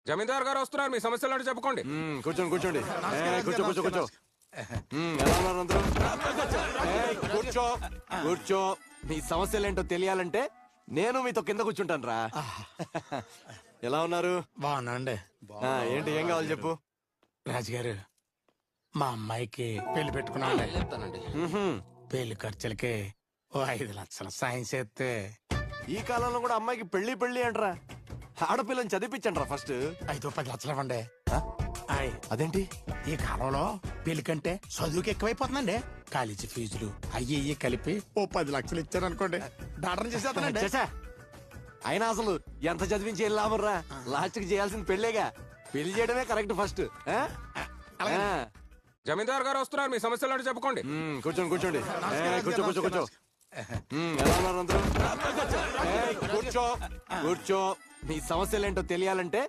జమీందార్ గారు వస్తున్నారు, మీ సమస్యలు చెప్పుకోండి. కూర్చోండి కూర్చోండి. కూర్చో కూర్చో కూర్చో. ఎలా ఉన్నారు అందరూ? కూర్చో కూర్చో. మీ సమస్యలు ఏంటో తెలియాలంటే నేను మీతో కింద కూర్చుంటాను రా. ఎలా ఉన్నారు? బాగున్నాండి. ఏంటి ఏం కావాలి చెప్పు. రాజుగారు, మా అమ్మాయికి పెళ్లి పెట్టుకున్నాండి. పెళ్లి ఖర్చులకి ఓ 5 లక్షలు సాయం చేస్తే. ఈ కాలంలో కూడా అమ్మాయికి పెళ్లి పెళ్లి అంటరా? ఆడపిల్లని చదివించండి రా ఫస్ట్. 5-10 లక్షలు ఇవ్వండి. అదేంటి ఈ కాలంలో పెళ్లి కంటే చదువుకి ఎక్కువైపోతుందండి. కాలేజీ ఫీజులు అయ్యి కలిపి ఓ 10 లక్షలు ఇచ్చారనుకోండి, డాక్టర్ చేసేస్తానండి. చచ్చా. అయినా అసలు ఎంత చదివించి ఏం లాభం రా? లాస్ట్ కి చేయాల్సింది పెళ్లేగా. పెళ్లి చేయడమే కరెక్ట్ ఫస్ట్. జమీందార్ గారు వస్తున్నారు, మీ సమస్యలు చెప్పుకోండి. కూర్చోండి కూర్చోండి. కూర్చో కూర్చో కూర్చో. ఎలా ఉన్నారు అందరూ? కూర్చో కూర్చో. మీ సమస్యలు ఏంటో తెలియాలంటే